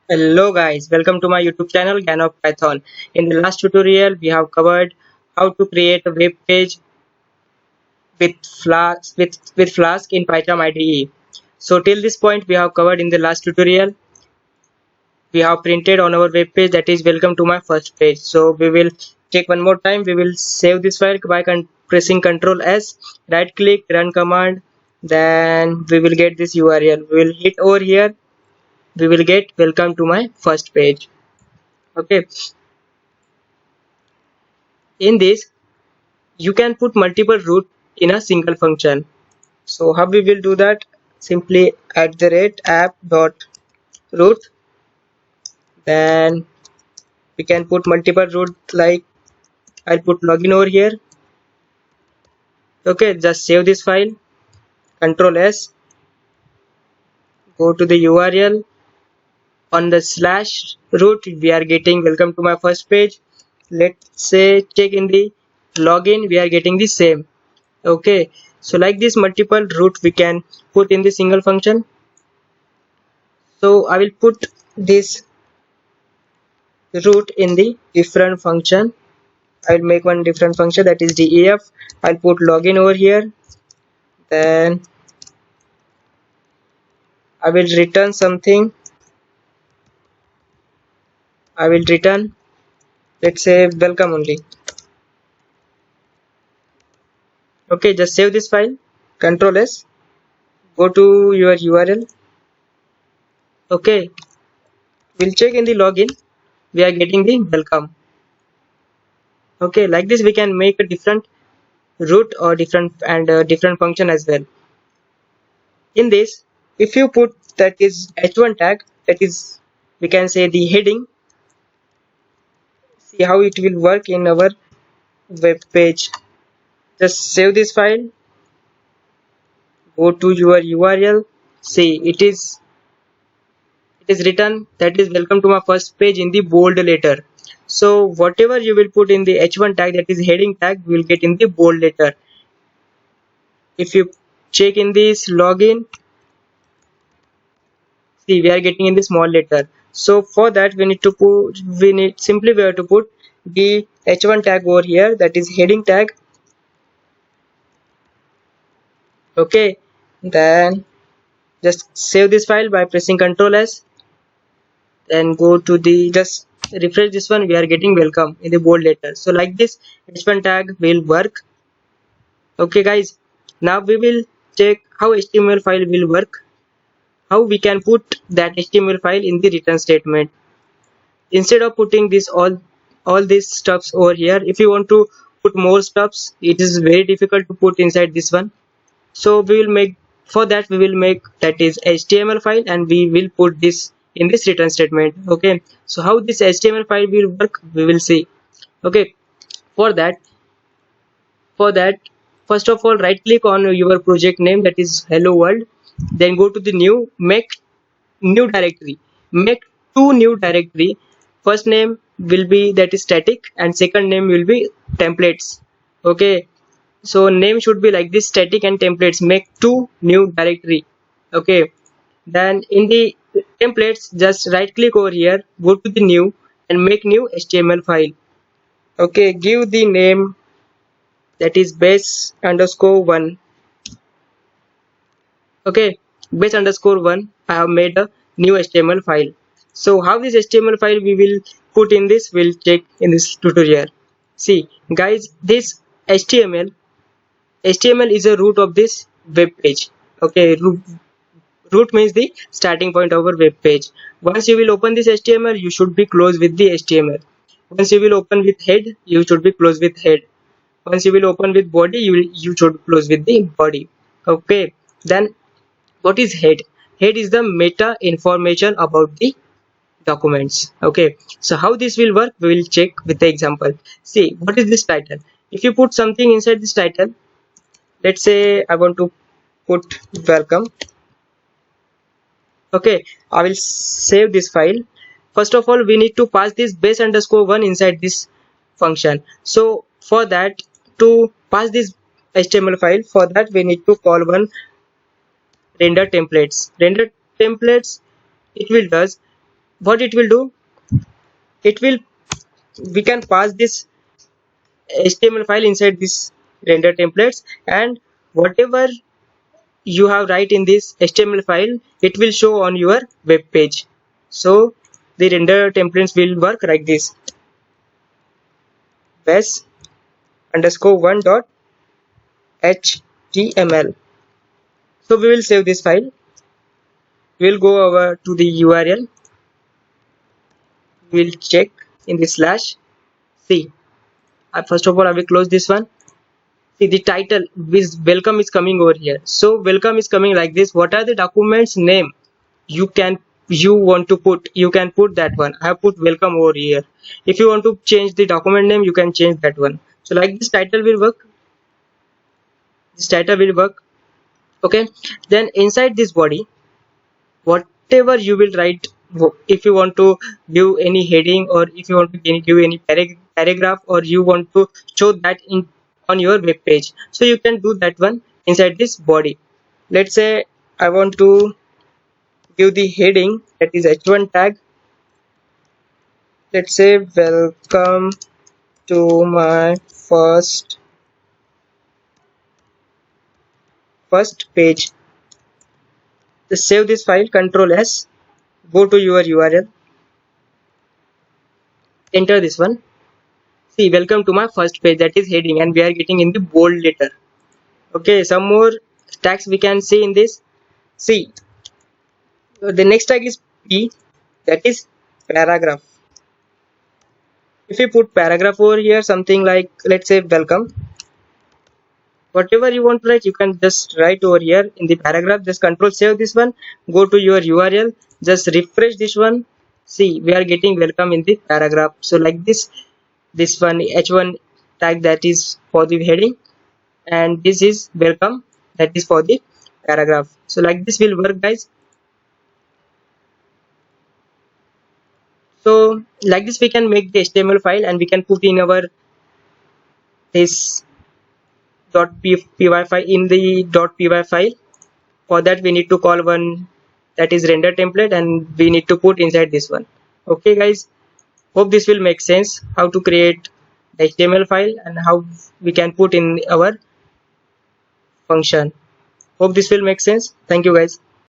Hello guys, welcome to my YouTube channel Gan of Python. In the last tutorial, we have covered how to create a web page with Flask in Python IDE. So till this point, we have covered in the last tutorial. We have printed on our web page that is welcome to my first page. So we will check one more time. We will save this file by pressing Ctrl S, right click, run command. Then we will get this URL. We will hit over here. We will get welcome to my first page. Okay. In this, you can put multiple root in a single function. So how we will do that? Simply @app.root. Then we can put multiple root, like I'll put login over here. Okay, just save this file. Control S. Go to the URL. On the slash root, we are getting welcome to my first page. Let's say check in the login, we are getting the same. Okay, so like this multiple root we can put in the single function. So I will put this root in the different function. I will make one different function, that is def. I'll put login over here. Then I will return something. I will return, let's say, welcome only. Okay, just save this file. Control S. Go to your URL. Okay, we'll check in the login. We are getting the welcome. Okay, like this we can make a different root or different function as well. In this, if you put that is h1 tag, that is, we can say, the heading. See how it will work in our web page. Just save this file. Go to your URL. See, it is written that is welcome to my first page in the bold letter. So whatever you will put in the h1 tag, that is heading tag, we will get in the bold letter. If you check in this login, see, we are getting in the small letter. So for that we need we have to put the h1 tag over here, that is heading tag. Okay, then just save this file by pressing Ctrl S. Then go to the, just refresh this one, we are getting welcome in the bold letter. So like this h1 tag will work. Okay guys, now we will check how HTML file will work, how we can put that HTML file in the return statement. Instead of putting this all these stuffs over here, if you want to put more stuffs, it is very difficult to put inside this one. So we will make, for that we will make that is HTML file, and we will put this in this return statement. Okay, so how this HTML file will work, we will see. Okay, for that first of all, right click on your project name, that is hello world. Then go to the new, make new directory, make two new directory. First name will be that is static, and second name will be templates. Okay, so name should be like this, static and templates. Make two new directory. Okay, then in the templates, just right click over here, go to the new and make new HTML file. Okay, give the name, that is base_1. Okay, base_1. I have made a new HTML file. So how this HTML file we will put in this, we'll check in this tutorial. See guys, this HTML is a root of this web page. Okay, root means the starting point of our web page. Once you will open this HTML, you should be close with the HTML. Once you will open with head, you should be close with head. Once you will open with body, you should close with the body. Okay, then what is head? Head is the meta information about the documents. Okay, so how this will work, we will check with the example. See, what is this title? If you put something inside this title, let's say I want to put welcome. Okay, I will save this file. First of all, we need to pass this base_1 inside this function. So for that, to pass this HTML file, for that we need to call one render templates. It will does what it will do, it will, we can pass this HTML file inside this render templates, and whatever you have write in this HTML file, it will show on your web page. So the render templates will work like this: base underscore one dot html. So we will save this file. We'll go over to the URL. We'll check in the slash. See, first of all, I will close this one. See, the title is welcome is coming over here. So welcome is coming like this. What are the documents name you want to put? You can put that one. I have put welcome over here. If you want to change the document name, you can change that one. So like this title will work. This title will work. Okay. Then inside this body, whatever you will write, if you want to give any heading, or if you want to give any paragraph, or you want to show that in on your web page, so you can do that one inside this body. Let's say I want to give the heading, that is h1 tag. Let's say welcome to my first page. Just save this file, Control S, go to your URL, enter this one. See, welcome to my first page, that is heading, and we are getting in the bold letter. Okay, some more tags we can see in this. See, the next tag is P, that is paragraph. If you put paragraph over here, something like, let's say welcome, whatever you want to write, you can just write over here in the paragraph. Just Control save this one, go to your URL, just refresh this one. See, we are getting welcome in the paragraph. So like this one h1 tag, that is for the heading, and this is welcome, that is for the paragraph. So like this will work, guys. So like this we can make the HTML file, and we can put in our this .py file in the .py file. For that we need to call one, that is render template, and we need to put inside this one. Okay guys, hope this will make sense, how to create the HTML file and how we can put in our function. Hope this will make sense. Thank you guys.